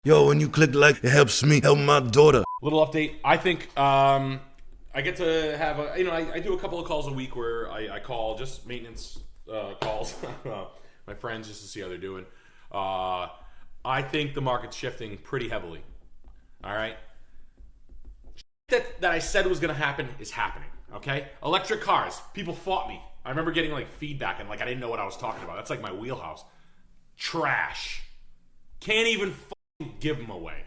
Yo, when you click like, it helps me help my daughter. Little update. I think I get to have I do a couple of calls a week where I call just maintenance calls, my friends, just to see how they're doing. I think the market's shifting pretty heavily. All right. That I said was going to happen is happening. Okay. Electric cars. People fought me. I remember getting like feedback and like I didn't know what I was talking about. That's like my wheelhouse. Trash. Can't even give them away.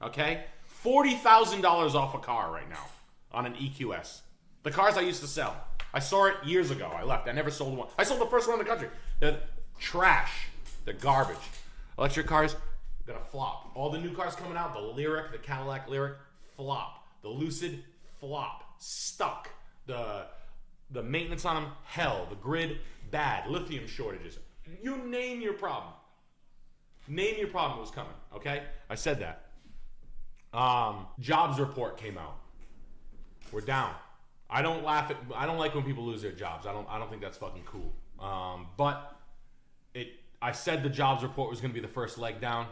Okay? $40,000 off a car right now on an EQS. The cars I used to sell. I saw it years ago. I left. I never sold one. I sold the first one in the country. They're trash. They're garbage. Electric cars, gonna flop. All the new cars coming out, the Lyric, the Cadillac Lyric, flop. The Lucid, flop. Stuck. The maintenance on them, hell. The grid, bad. Lithium shortages. You name your problem. Name your problem was coming, okay? I said that. Jobs report came out. We're down. I don't like when people lose their jobs. I don't think that's fucking cool. But I said the jobs report was going to be the first leg down.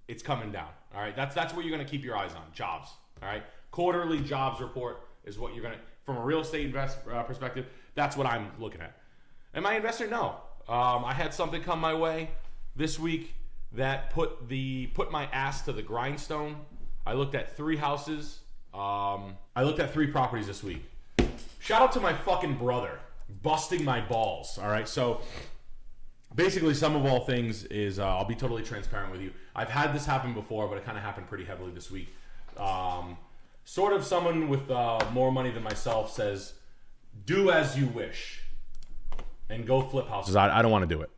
It's coming down. All right? That's what you're going to keep your eyes on. Jobs. All right? Quarterly jobs report is what you're going to, from a real estate perspective, that's what I'm looking at. Am I an investor? No. I had something come my way this week that put my ass to the grindstone. I looked at 3 houses. I looked at 3 properties this week. Shout out to my fucking brother busting my balls. All right, so basically, some of all things is I'll be totally transparent with you. I've had this happen before, but it kind of happened pretty heavily this week. Sort of someone with more money than myself says, "Do as you wish, and go flip houses." I don't want to do it.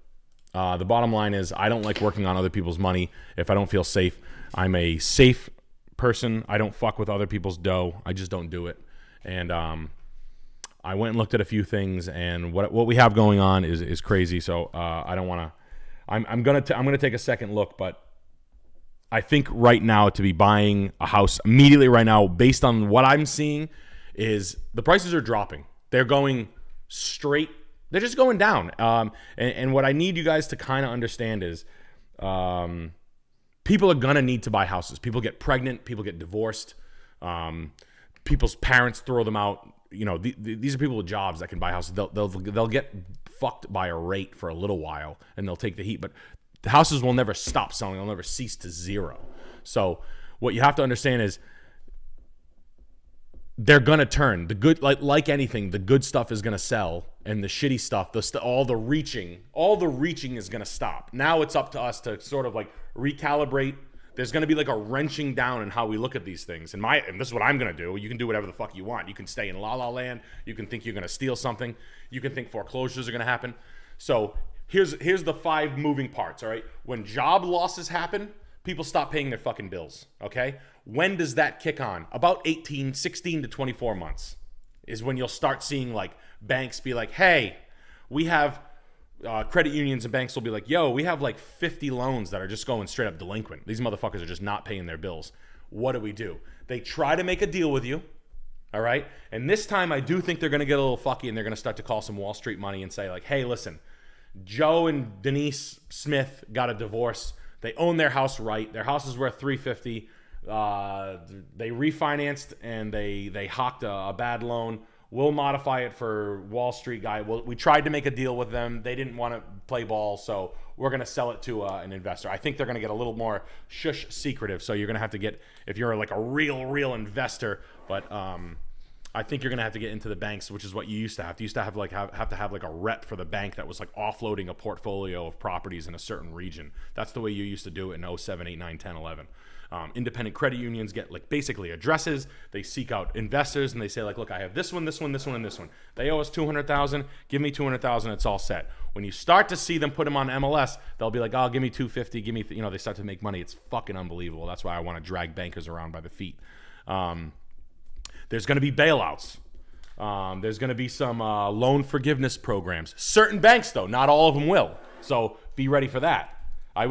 The bottom line is I don't like working on other people's money if I don't feel safe. I'm a safe person. I don't fuck with other people's dough. I just don't do it. And I went and looked at a few things, and what we have going on is crazy. So I don't want to. I'm gonna take a second look, but I think right now to be buying a house immediately right now, based on what I'm seeing, is the prices are dropping. They're going straight. They're just going down. And what I need you guys to kind of understand is people are going to need to buy houses. People get pregnant. People get divorced. People's parents throw them out. You know, these are people with jobs that can buy houses. They'll get fucked by a rate for a little while, and they'll take the heat. But the houses will never stop selling. They'll never cease to zero. So what you have to understand is they're gonna turn. The good, like anything, the good stuff is gonna sell, and the shitty stuff, all the reaching is gonna stop. Now it's up to us to sort of like recalibrate. There's gonna be like a wrenching down in how we look at these things. And this is what I'm gonna do. You can do whatever the fuck you want. You can stay in la la land. You can think you're gonna steal something. You can think foreclosures are gonna happen. So here's the 5 moving parts. All right, when job losses happen, people stop paying their fucking bills. Okay. When does that kick on? About 16 to 24 months is when you'll start seeing like banks be like, hey, we have credit unions and banks will be like, yo, we have like 50 loans that are just going straight up delinquent. These motherfuckers are just not paying their bills. What do? They try to make a deal with you. All right. And this time I do think they're going to get a little fucky and they're going to start to call some Wall Street money and say like, hey, listen, Joe and Denise Smith got a divorce. They own their house, right? Their house is worth $350. They refinanced and they hawked a bad loan. We'll modify it for Wall Street guy. We tried to make a deal with them. They didn't want to play ball, so we're going to sell it to an investor. I think they're going to get a little more shush secretive. So you're going to have to get, if you're like a real investor, but I think you're going to have to get into the banks, which is what you used to have. You used to have to have like a rep for the bank that was like offloading a portfolio of properties in a certain region. That's the way you used to do it in 07, 8, 9, 10, 11. Independent credit unions get like basically addresses. They seek out investors and they say like, look, I have this one, and this one. They owe us $200,000. Give me $200,000. It's all set. When you start to see them put them on MLS, they'll be like, oh, give me $250. Give me, they start to make money. It's fucking unbelievable. That's why I want to drag bankers around by the feet. There's going to be bailouts. There's going to be some loan forgiveness programs. Certain banks, though, not all of them will. So be ready for that. I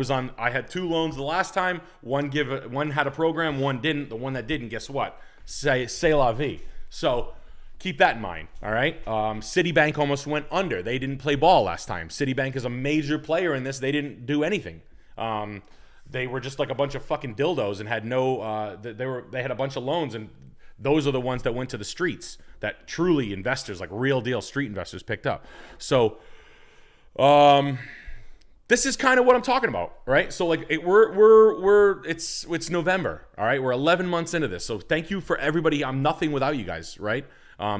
had 2 loans the last time. One had a program, one didn't. The one that didn't, guess what? C'est la vie. So keep that in mind, all right? Citibank almost went under. They didn't play ball last time. Citibank is a major player in this. They didn't do anything. they were just like a bunch of fucking dildos and had no, they had a bunch of loans, and those are the ones that went to the streets that truly investors, like real deal street investors, picked up. So, this is kind of what I'm talking about, right? So like it's November, all right? We're 11 months into this. So thank you for everybody. I'm nothing without you guys, right?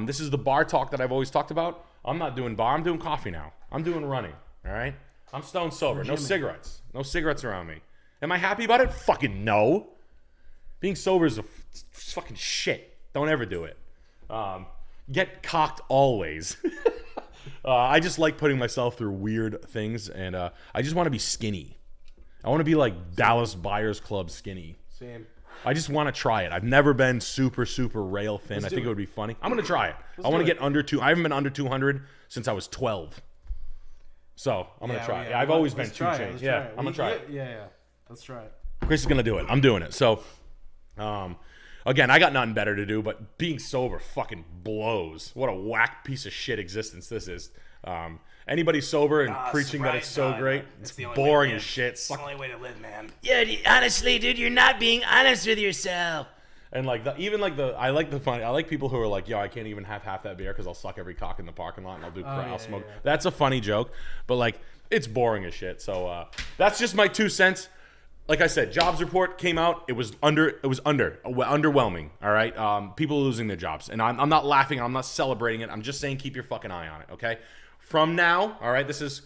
This is the bar talk that I've always talked about. I'm not doing bar. I'm doing coffee now. I'm doing running, all right? I'm stone sober. No cigarettes. No cigarettes around me. Am I happy about it? Fucking no. Being sober is fucking shit. Don't ever do it. Get cocked always. I just like putting myself through weird things, and I just want to be skinny. I want to be like Dallas Buyers Club skinny. Same. I just want to try it. I've never been super rail thin. I think it would be funny. I'm going to try it. I want to get under 2. I haven't been under 200 since I was 12. So I'm going to try it. I've always been 2 chains. Yeah, I'm going to try it. Yeah. Let's try it. Chris is going to do it. I'm doing it. So, again, I got nothing better to do, but being sober fucking blows. What a whack piece of shit existence this is. Anybody sober and preaching that it's so great, it's boring as shit. It's the only way to live, man. Yeah, honestly, dude, you're not being honest with yourself. And like I like people who are like, yo, I can't even have half that beer because I'll suck every cock in the parking lot and I'll smoke. Yeah. That's a funny joke, but like it's boring as shit. So that's just my 2 cents. Like I said, jobs report came out. It was underwhelming. All right, people losing their jobs, and I'm not laughing. I'm not celebrating it. I'm just saying keep your fucking eye on it. Okay. From now, all right, this is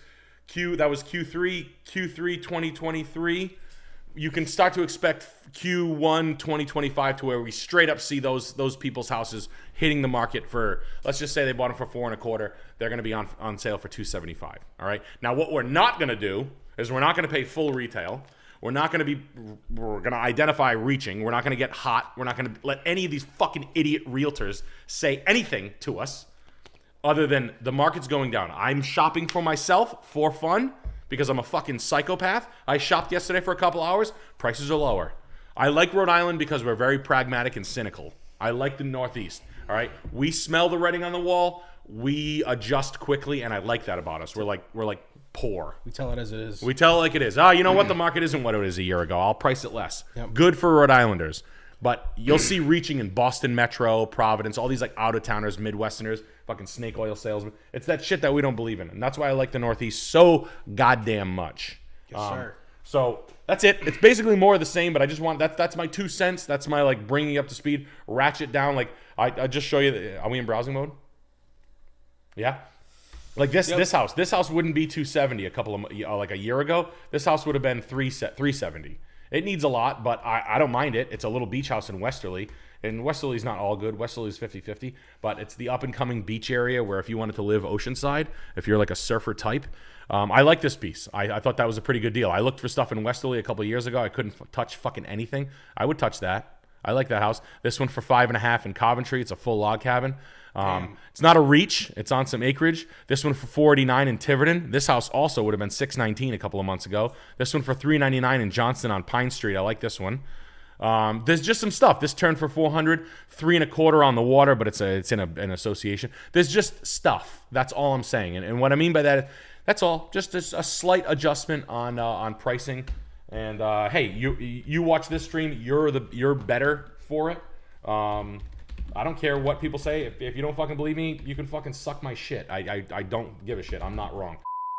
that was Q3 2023. You can start to expect Q1 2025 to where we straight up see those people's houses hitting the market for, let's just say they bought them for $4.25. They're going to be on sale for $275. All right. Now, what we're not going to do is we're not going to pay full retail. We're going to identify reaching. We're not going to get hot. We're not going to let any of these fucking idiot realtors say anything to us other than the market's going down. I'm shopping for myself for fun because I'm a fucking psychopath. I shopped yesterday for a couple hours. Prices are lower. I like Rhode Island because we're very pragmatic and cynical. I like the Northeast. All right. We smell the writing on the wall. We adjust quickly, and I like that about us. We're like poor. We tell it as it is. We tell it like it is. You know what? The market isn't what it is a year ago. I'll price it less. Yep. Good for Rhode Islanders. But you'll see reaching in Boston Metro, Providence, all these like out-of-towners, Midwesterners, fucking snake oil salesmen. It's that shit that we don't believe in. And that's why I like the Northeast so goddamn much. Yes, sir. So that's it. It's basically more of the same, but I just want, that's my 2 cents. That's my like bringing you up to speed, ratchet down. Like I just show you, are we in browsing mode? Yeah. Like this house wouldn't be 270 like a year ago. This house would have been 370. It needs a lot, but I don't mind it. It's a little beach house in Westerly. And Westerly's not all good. Westerly's 50-50, but it's the up-and-coming beach area where if you wanted to live oceanside, if you're like a surfer type, I like this piece. I thought that was a pretty good deal. I looked for stuff in Westerly a couple of years ago. I couldn't touch fucking anything. I would touch that. I like that house. This one for $5.5 in Coventry. It's a full log cabin. It's not a reach. It's on some acreage. This one for $489 in Tiverton. This house also would have been $619 a couple of months ago. This one for $399 in Johnston on Pine Street. I like this one. There's just some stuff. This turned for $400, $3.25 on the water, but it's in an association. There's just stuff. That's all I'm saying. And what I mean by that, that's all. Just a slight adjustment on pricing. And hey, you watch this stream. You're better for it. I don't care what people say. If you don't fucking believe me, you can fucking suck my shit. I don't give a shit. I'm not wrong.